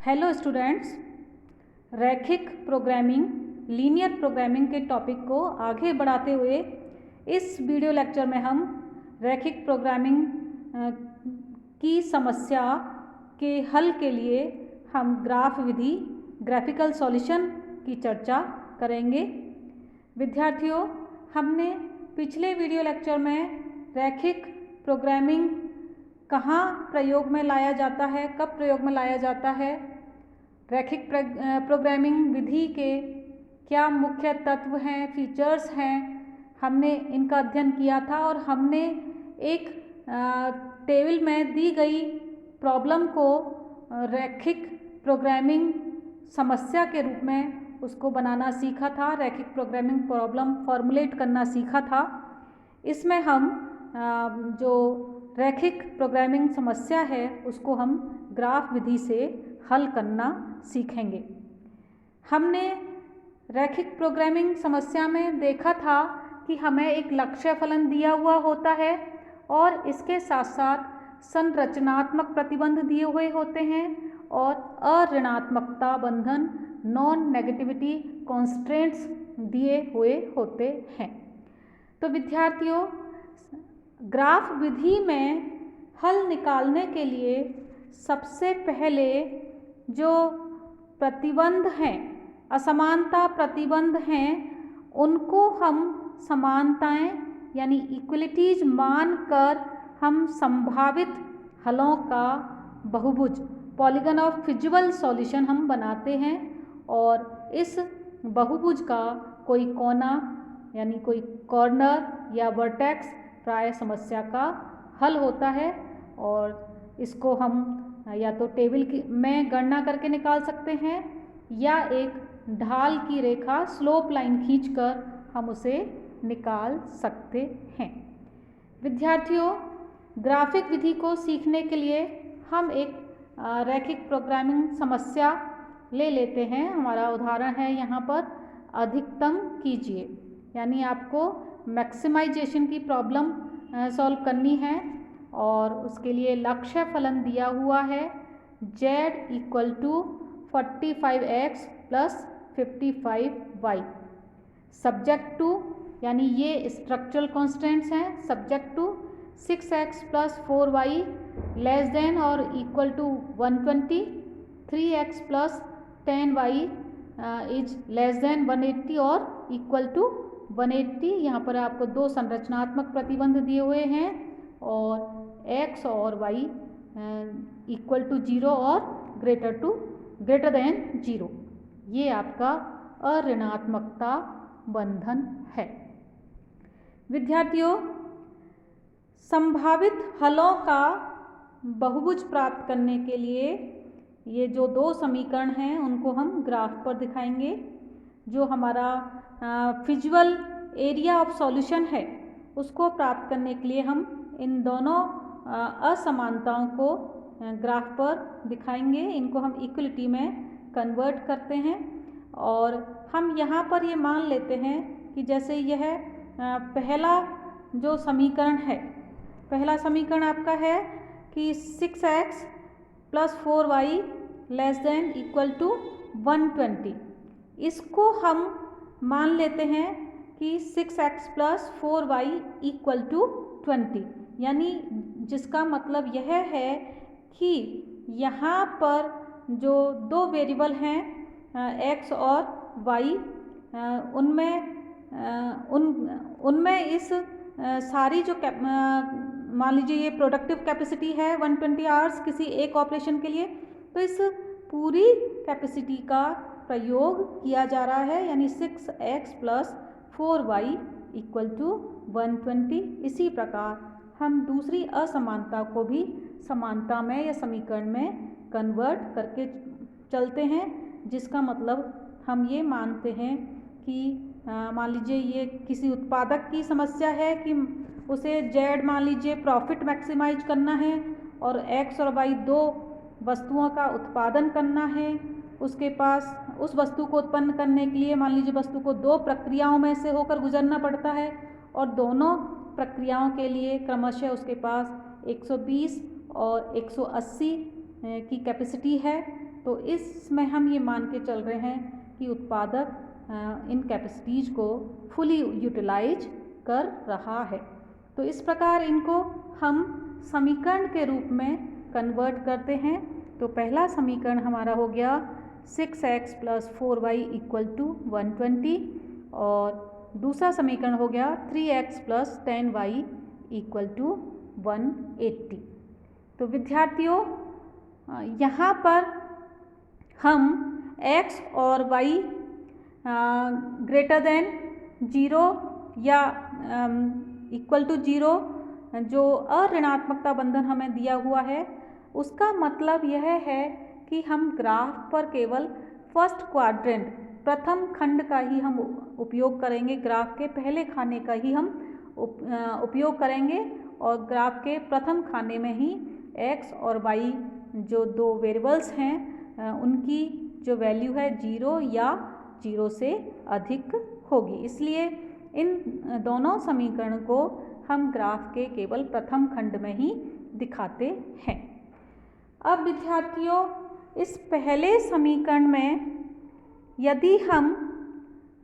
Hello students, रैखिक programming linear programming के topic को आगे बढ़ाते हुए इस वीडियो लेक्चर में हम रैखिक प्रोग्रामिंग की समस्या के हल के लिए हम ग्राफ विधि ग्राफिकल सॉल्यूशन की चर्चा करेंगे। विद्यार्थियों, हमने पिछले वीडियो लेक्चर में रैखिक प्रोग्रामिंग कहाँ प्रयोग में लाया जाता है, कब प्रयोग में लाया जाता है, रैखिक प्रोग्रामिंग विधि के क्या मुख्य तत्व हैं, फीचर्स हैं, हमने इनका अध्ययन किया था और हमने एक टेबल में दी गई प्रॉब्लम को रैखिक प्रोग्रामिंग समस्या के रूप में उसको बनाना सीखा था, रैखिक प्रोग्रामिंग प्रॉब्लम फॉर्मुलेट करना सीखा था। इसमें हम जो रैखिक प्रोग्रामिंग समस्या है उसको हम ग्राफ विधि से हल करना सीखेंगे। हमने रैखिक प्रोग्रामिंग समस्या में देखा था कि हमें एक लक्ष्य फलन दिया हुआ होता है और इसके साथ साथ संरचनात्मक प्रतिबंध दिए हुए होते हैं और अऋणात्मकता बंधन नॉन नेगेटिविटी कॉन्स्ट्रेंट्स दिए हुए होते हैं। तो विद्यार्थियों, ग्राफ विधि में हल निकालने के लिए सबसे पहले जो प्रतिबंध हैं, असमानता प्रतिबंध हैं, उनको हम समानताएं यानी इक्वलिटीज मानकर हम संभावित हलों का बहुभुज पॉलीगन ऑफ फिजिबल सॉल्यूशन हम बनाते हैं और इस बहुभुज का कोई कोना यानी कोई कॉर्नर या वर्टेक्स प्राय समस्या का हल होता है और इसको हम या तो टेबल में गणना करके निकाल सकते हैं या एक ढाल की रेखा स्लोप लाइन खींचकर हम उसे निकाल सकते हैं। विद्यार्थियों, ग्राफिक विधि को सीखने के लिए हम एक रैखिक प्रोग्रामिंग समस्या ले लेते हैं। हमारा उदाहरण है यहाँ पर अधिकतम कीजिए, यानी आपको मैक्सिमाइजेशन की प्रॉब्लम सॉल्व करनी है और उसके लिए लक्ष्य फलन दिया हुआ है z equal to 45x plus 55y। Subject to यानी ये स्ट्रक्चरल कॉन्स्टेंट्स हैं। Subject to 6x plus 4y less than और equal to 120, 3x plus 10y is less than 180 और इक्वल टू 180। यहाँ पर आपको दो संरचनात्मक प्रतिबंध दिए हुए हैं और x और y इक्वल टू 0 और ग्रेटर देन 0। ये आपका अऋणात्मकता बंधन है। विद्यार्थियों, संभावित हलों का बहुभुज प्राप्त करने के लिए ये जो दो समीकरण हैं उनको हम ग्राफ पर दिखाएंगे। जो हमारा फिजिबल एरिया ऑफ सॉल्यूशन है उसको प्राप्त करने के लिए हम इन दोनों असमानताओं को ग्राफ पर दिखाएंगे। इनको हम इक्वलिटी में कन्वर्ट करते हैं और हम यहाँ पर ये मान लेते हैं कि जैसे यह पहला जो समीकरण है, पहला समीकरण आपका है कि 6x plus 4y less than equal to 120। इसको हम मान लेते हैं कि 6x plus 4y equal to 20, यानी जिसका मतलब यह है कि यहाँ पर जो दो वेरिएबल हैं x और y, उनमें इस सारी जो मान लीजिए ये प्रोडक्टिव कैपेसिटी है 120 आवर्स किसी एक ऑपरेशन के लिए, तो इस पूरी कैपेसिटी का प्रयोग किया जा रहा है, यानी 6x plus 4y equal to 120। इसी प्रकार हम दूसरी असमानता को भी समानता में या समीकरण में कन्वर्ट करके चलते हैं, जिसका मतलब हम ये मानते हैं कि मान लीजिए ये किसी उत्पादक की समस्या है कि उसे z मान लीजिए प्रॉफिट मैक्सिमाइज करना है और x और y दो वस्तुओं का उत्पादन करना है। उसके पास उस वस्तु को उत्पन्न करने के लिए मान लीजिए वस्तु को दो प्रक्रियाओं में से होकर गुजरना पड़ता है और दोनों प्रक्रियाओं के लिए क्रमशः उसके पास 120 और 180 की कैपेसिटी है। तो इसमें हम ये मान के चल रहे हैं कि उत्पादक इन कैपेसिटीज़ को फुली यूटिलाइज कर रहा है। तो इस प्रकार इनको हम समीकरण के रूप में कन्वर्ट करते हैं। तो पहला समीकरण हमारा हो गया 6x + 4y = 120 और दूसरा समीकरण हो गया 3x + 10y = 180। तो विद्यार्थियों, यहाँ पर हम x और y ग्रेटर देन 0 या इक्वल टू 0 जो अऋणात्मकता बंधन हमें दिया हुआ है, उसका मतलब यह है कि हम ग्राफ पर केवल फर्स्ट क्वाड्रेंट प्रथम खंड का ही हम उपयोग करेंगे, ग्राफ के पहले खाने का ही हम उपयोग करेंगे और ग्राफ के प्रथम खाने में ही x और y जो दो वेरिएबल्स हैं उनकी जो वैल्यू है 0 या 0 से अधिक होगी। इसलिए इन दोनों समीकरण को हम ग्राफ के केवल प्रथम खंड में ही दिखाते हैं। अब विद्यार्थियों, इस पहले समीकरण में यदि हम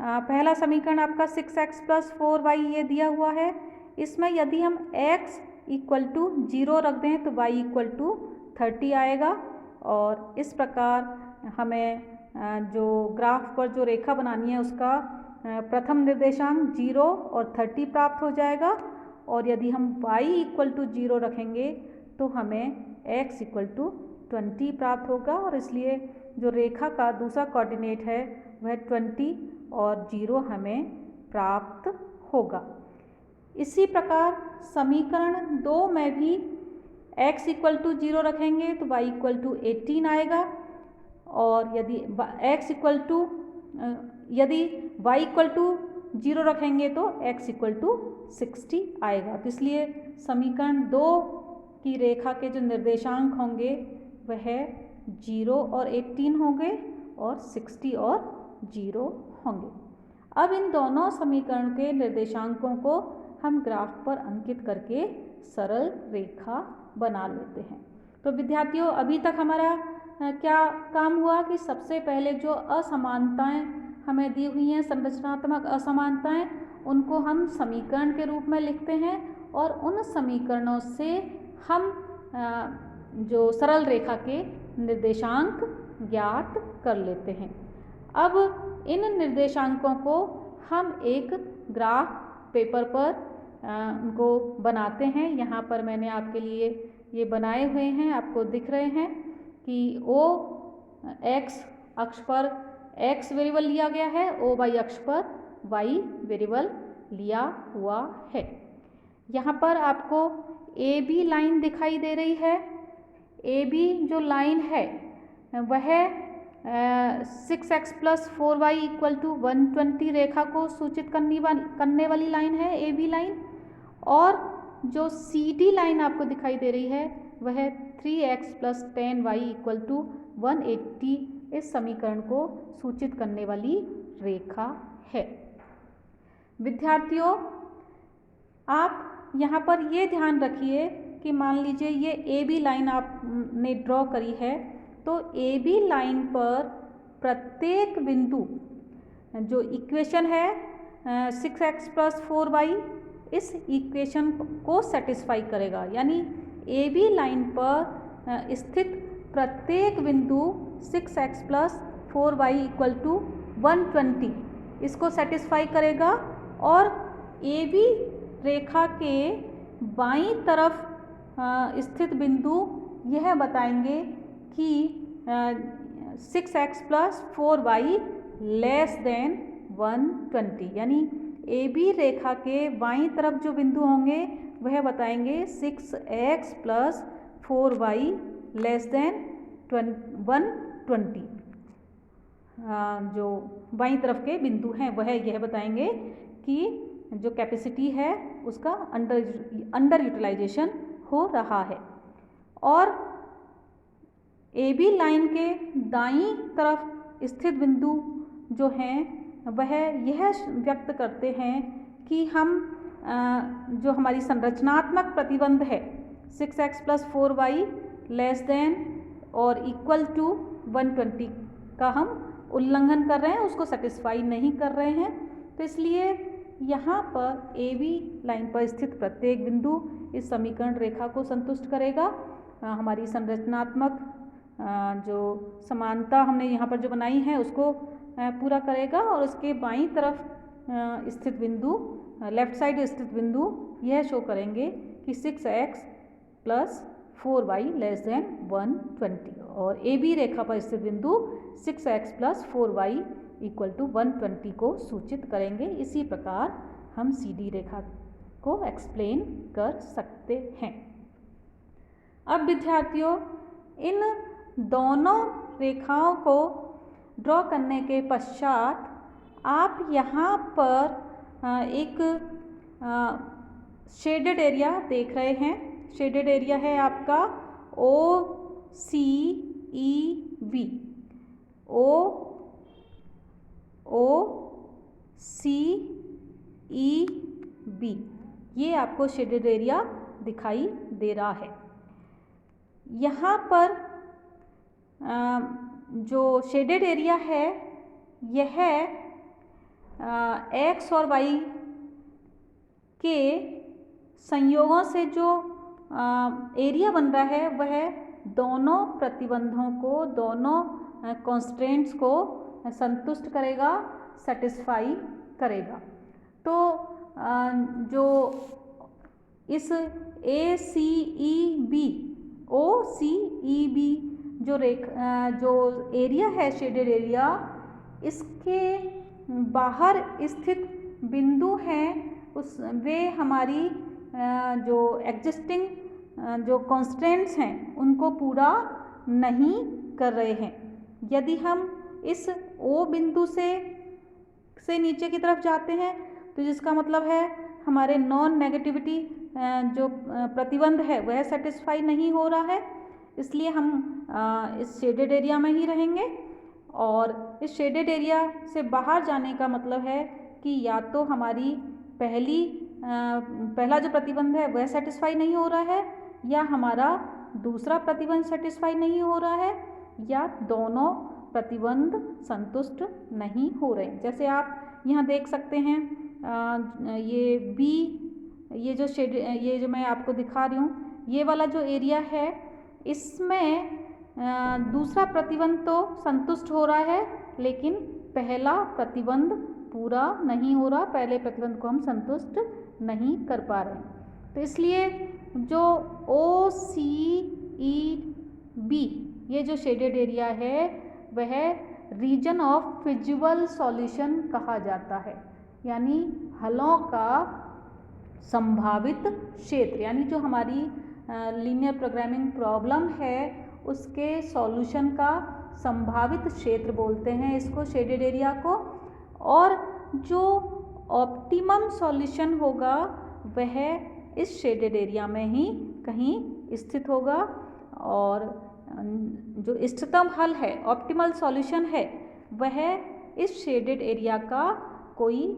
पहला समीकरण आपका 6x + 4y ये दिया हुआ है, इसमें यदि हम x = 0 रख दें तो y = 30 आएगा और इस प्रकार हमें जो ग्राफ पर जो रेखा बनानी है उसका प्रथम निर्देशांक 0 और 30 प्राप्त हो जाएगा और यदि हम y = 0 रखेंगे तो हमें x = 20 प्राप्त होगा और इसलिए जो रेखा का दूसरा कोऑर्डिनेट है वह 20 और 0 हमें प्राप्त होगा। इसी प्रकार समीकरण 2 में भी x = 0 रखेंगे तो y = 18 आएगा और यदि y = 0 रखेंगे तो x = 60 आएगा। तो इसलिए समीकरण 2 की रेखा के जो निर्देशांक होंगे वह 0 और 18 होंगे और 60 और 0 होंगे। अब इन दोनों समीकरण के निर्देशांकों को हम ग्राफ पर अंकित करके सरल रेखा बना लेते हैं। तो विद्यार्थियों, अभी तक हमारा क्या काम हुआ कि सबसे पहले जो असमानताएं हमें दी हुई हैं, संरचनात्मक असमानताएं, उनको हम समीकरण के रूप में लिखते हैं और उन समीकरणों से हम जो सरल रेखा के निर्देशांक ज्ञात कर लेते हैं। अब इन निर्देशांकों को हम एक ग्राफ पेपर पर उनको बनाते हैं। यहाँ पर मैंने आपके लिए ये बनाए हुए हैं, आपको दिख रहे हैं कि O x अक्ष पर x वेरिएबल लिया गया है, O y अक्ष पर y वेरिएबल लिया हुआ है। यहाँ पर आपको AB लाइन दिखाई दे रही है। AB जो लाइन है वह 6x + 4y = 120 रेखा को सूचित करने वाली लाइन है, AB लाइन। और जो CD लाइन आपको दिखाई दे रही है वह 3x + 10y = 180 इस समीकरण को सूचित करने वाली रेखा है। विद्यार्थियों, आप यहाँ पर ये ध्यान रखिए कि मान लीजिए ये AB लाइन आपने ड्रॉ करी है, तो AB लाइन पर प्रत्येक बिंदु जो इक्वेशन है 6x + 4y इस इक्वेशन को सेटिस्फाई करेगा। यानी AB लाइन पर स्थित प्रत्येक बिंदु 6x + 4y = 120 इसको सेटिस्फाई करेगा और AB रेखा के बाईं तरफ स्थित बिंदु यह बताएंगे कि 6x + 4y < 120। यानी AB रेखा के बाईं तरफ जो बिंदु होंगे वह बताएंगे 6x + 4y < 120। जो बाईं तरफ के बिंदु हैं वह यह बताएंगे कि जो कैपेसिटी है उसका अंडर यूटिलाइजेशन हो रहा है। और AB लाइन के दाईं तरफ स्थित बिंदु जो हैं वह यह व्यक्त करते हैं कि हम जो हमारी संरचनात्मक प्रतिबंध है 6x + 4y < और इक्वल टू 120 का हम उल्लंघन कर रहे हैं, उसको सेटिस्फाई नहीं कर रहे हैं। तो इसलिए यहाँ पर ए बी लाइन पर स्थित प्रत्येक बिंदु इस समीकरण रेखा को संतुष्ट करेगा। हमारी संरचनात्मक जो समानता हमने यहाँ पर जो बनाई है उसको पूरा करेगा। और उसके बाईं तरफ स्थित बिंदु, लेफ्ट साइड स्थित बिंदु यह शो करेंगे कि 6x plus 4y less then 120, और ए बी रेखा पर स्थित बिंदु 6x plus 4y equal to 120 को सूचित करेंगे। इसी प्रकार हम सी डी रेखा को एक्सप्लेन कर सकते हैं। अब विद्यार्थियों, इन दोनों रेखाओं को ड्रॉ करने के पश्चात आप यहाँ पर एक शेडेड एरिया देख रहे हैं। शेडेड एरिया है आपका ओ सी ई बी, ओ सी ई बी, ये आपको शेडेड एरिया दिखाई दे रहा है। यहाँ पर जो शेडेड एरिया है यह एक्स और वाई के संयोगों से जो एरिया बन रहा है वह दोनों प्रतिबंधों को, दोनों कॉन्स्ट्रेंट्स को संतुष्ट करेगा, सेटिस्फाई करेगा। तो जो इस ए सी ई बी, ओ सी ई बी जो एरिया है शेडेड एरिया, इसके बाहर स्थित बिंदु हैं वे हमारी जो एग्जिस्टिंग जो कॉन्स्टेंट्स हैं उनको पूरा नहीं कर रहे हैं। यदि हम इस ओ बिंदु से नीचे की तरफ जाते हैं तो जिसका मतलब है हमारे नॉन नेगेटिविटी जो प्रतिबंध है वह सेटिस्फाई नहीं हो रहा है, इसलिए हम इस शेडेड एरिया में ही रहेंगे। और इस शेडेड एरिया से बाहर जाने का मतलब है कि या तो हमारी पहला जो प्रतिबंध है वह सेटिस्फाई नहीं हो रहा है, या हमारा दूसरा प्रतिबंध सेटिस्फाई नहीं हो रहा है, या दोनों प्रतिबंध संतुष्ट नहीं हो रहे। जैसे आप यहाँ देख सकते हैं ये बी, ये जो मैं आपको दिखा रही हूँ, ये वाला जो एरिया है इसमें दूसरा प्रतिबंध तो संतुष्ट हो रहा है, लेकिन पहला प्रतिबंध पूरा नहीं हो रहा, पहले प्रतिबंध को हम संतुष्ट नहीं कर पा रहे। तो इसलिए जो ओ सी ई बी ये जो शेडेड एरिया है वह रीजन ऑफ फिजिबल सॉल्यूशन कहा जाता है, यानी हलों का संभावित क्षेत्र, यानी जो हमारी लीनियर प्रोग्रामिंग प्रॉब्लम है उसके सॉल्यूशन का संभावित क्षेत्र बोलते हैं इसको, शेडेड एरिया को। और जो ऑप्टिमम सॉल्यूशन होगा वह इस शेडेड एरिया में ही कहीं स्थित होगा, और जो इष्टतम हल है, ऑप्टिमल सॉल्यूशन है, वह इस शेडेड एरिया का कोई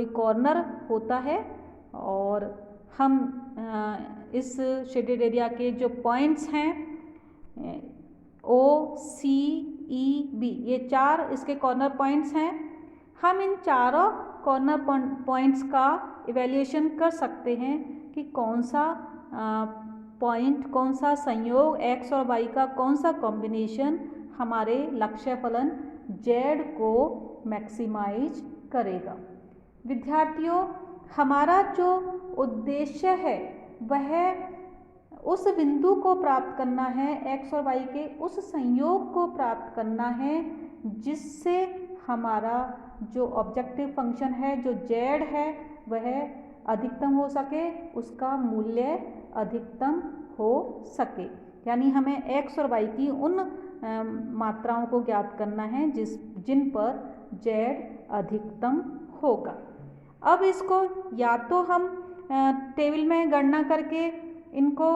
कॉर्नर होता है। और हम इस शेडेड एरिया के जो पॉइंट्स हैं ओ सी ई बी, ये 4 इसके कॉर्नर पॉइंट्स हैं। हम इन चारों कॉर्नर पॉइंट्स का इवैल्यूएशन कर सकते हैं कि कौन सा पॉइंट, कौन सा संयोग x और y का कौन सा कॉम्बिनेशन हमारे लक्ष्य फलन z को मैक्सिमाइज करेगा। विद्यार्थियों, हमारा जो उद्देश्य है वह उस बिंदु को प्राप्त करना है, x और y के उस संयोग को प्राप्त करना है जिससे हमारा जो ऑब्जेक्टिव फंक्शन है, जो z है, वह अधिकतम हो सके, उसका मूल्य अधिकतम हो सके। यानी हमें x और y की उन मात्राओं को ज्ञात करना है जिन पर z अधिकतम होगा। अब इसको या तो हम टेबल में गणना करके इनको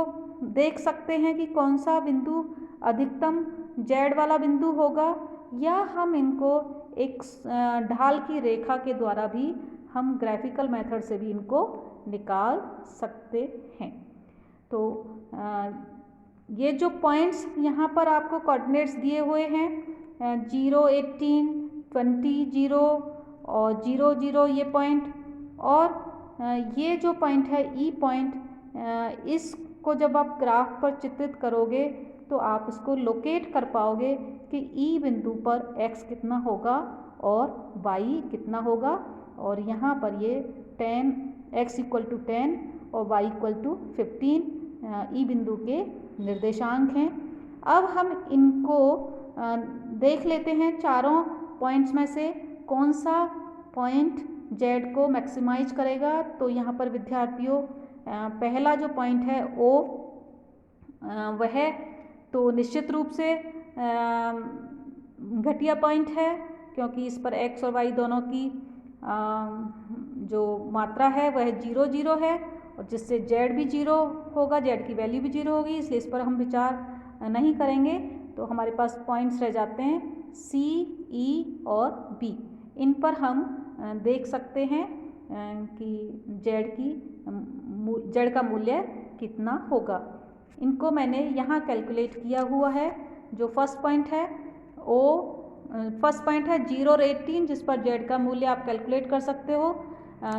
देख सकते हैं कि कौन सा बिंदु अधिकतम z वाला बिंदु होगा, या हम इनको एक ढाल की रेखा के द्वारा भी, हम ग्राफिकल मेथड से भी इनको निकाल सकते हैं। तो ये जो पॉइंट्स यहाँ पर आपको कोऑर्डिनेट्स दिए हुए हैं 0, 18, 20, 0 और 0, 0 ये पॉइंट, और ये जो पॉइंट है ई पॉइंट, इसको जब आप ग्राफ पर चित्रित करोगे तो आप इसको लोकेट कर पाओगे कि ई बिंदु पर x कितना होगा और y कितना होगा। और यहाँ पर ये 10 x इक्वल टू 10 और y इक्वल टू 15 ई बिंदु के निर्देशांक हैं। अब हम इनको देख लेते हैं, चारों पॉइंट्स में से कौन सा पॉइंट z को मैक्सिमाइज करेगा। तो यहाँ पर विद्यार्थियों पहला जो पॉइंट है O, वह तो निश्चित रूप से घटिया पॉइंट है, क्योंकि इस पर x और y दोनों की जो मात्रा है वह 0, 0 है, और जिससे z भी 0 होगा, z की वैल्यू भी 0 होगी, इसलिए इस पर हम विचार नहीं करेंगे। तो हमारे पास पॉइंट्स रह जाते हैं C, E और B। इन पर हम देख सकते हैं कि z का मूल्य कितना होगा। इनको मैंने यहाँ कैलकुलेट किया हुआ है। जो फर्स्ट पॉइंट है फर्स्ट पॉइंट है 0 और 18, जिस पर z का मूल्य आप कैलकुलेट कर सकते हो।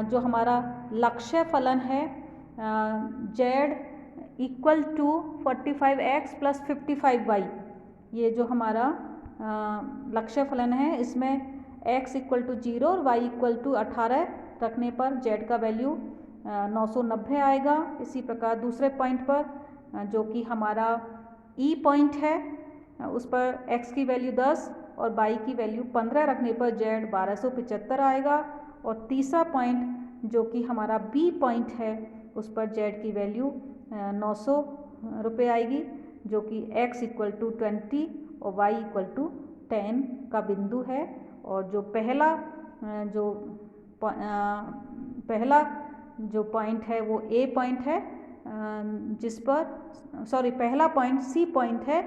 जो हमारा लक्ष्य फलन है z equal to 45x plus 55y, ये जो हमारा लक्ष्य फलन है, इसमें x इक्वल टू 0 और y इक्वल टू 18 रखने पर z का वैल्यू 990 आएगा। इसी प्रकार दूसरे पॉइंट पर जो कि हमारा ई पॉइंट है, उस पर x की वैल्यू 10 और y की वैल्यू 15 रखने पर z 1275 आएगा। और तीसरा पॉइंट जो कि हमारा बी पॉइंट है, उस पर z की वैल्यू 900 रुपये आएगी, जो कि x इक्वल टू 20 और y इक्वल टू 10 का बिंदु है। और जो पहला जो पॉइंट है वो A पॉइंट है, जिस पर पहला पॉइंट C पॉइंट है,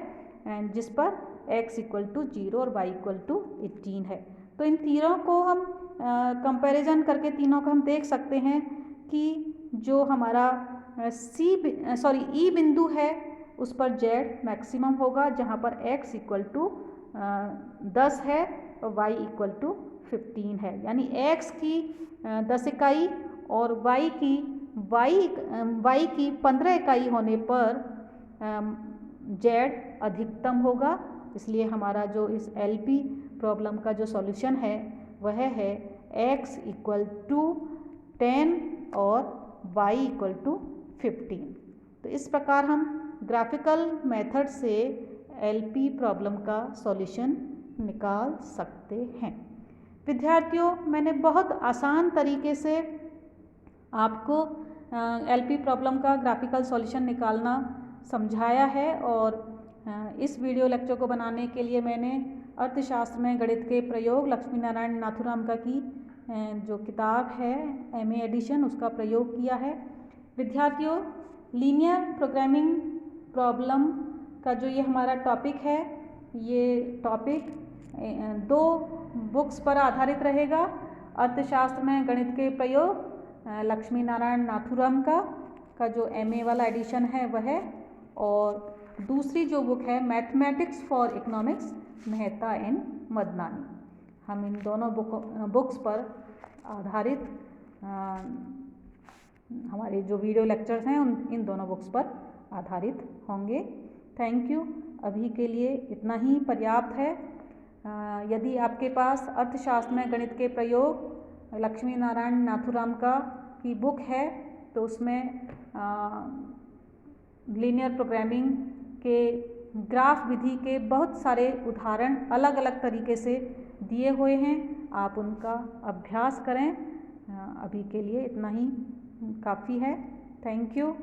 जिस पर x इक्वल टू 0 और y इक्वल टू 18 है। तो इन तीनों को हम कंपैरिजन करके तीनों को हम देख सकते हैं कि जो हमारा ई बिंदु है उस पर z मैक्सिमम होगा, जहाँ पर x इक्वल टू 10 है और y इक्वल टू 15 है। यानी x की 10 इकाई और y की 15 इकाई होने पर z अधिकतम होगा। इसलिए हमारा जो इस LP प्रॉब्लम का जो सॉल्यूशन है वह है x इक्वल टू 10 और y इक्वल टू 15। तो इस प्रकार हम ग्राफिकल मेथड से LP प्रॉब्लम का सॉल्यूशन निकाल सकते हैं। विद्यार्थियों, मैंने बहुत आसान तरीके से आपको LP प्रॉब्लम का ग्राफिकल सॉल्यूशन निकालना समझाया है, और इस वीडियो लेक्चर को बनाने के लिए मैंने अर्थशास्त्र में गणित के प्रयोग लक्ष्मी नारायण नाथुराम का की जो किताब है MA एडिशन, उसका प्रयोग किया है। विद्यार्थियों, लीनियर प्रोग्रामिंग प्रॉब्लम का जो ये हमारा टॉपिक है, ये टॉपिक 2 बुक्स पर आधारित रहेगा। अर्थशास्त्र में गणित के प्रयोग लक्ष्मी नारायण नाथुराम का जो MA वाला एडिशन है वह, और दूसरी जो बुक है mathematics for economics Mehta and Madnani. हम इन दोनों बुक्स पर आधारित हमारे जो वीडियो लेक्चर्स हैं इन दोनों बुक्स पर आधारित होंगे। Thank you. अभी के लिए इतना ही पर्याप्त है। यदि आपके पास अर्थशास्त्र में गणित के प्रयोग लक्ष्मी नारायण नाथुराम की बुक है, तो उसमें लीनियर प्रोग्रामिंग के ग्राफ विधि के बहुत सारे उदाहरण अलग अलग तरीके से दिए हुए हैं, आप उनका अभ्यास करें। अभी के लिए इतना ही काफ़ी है। Thank you.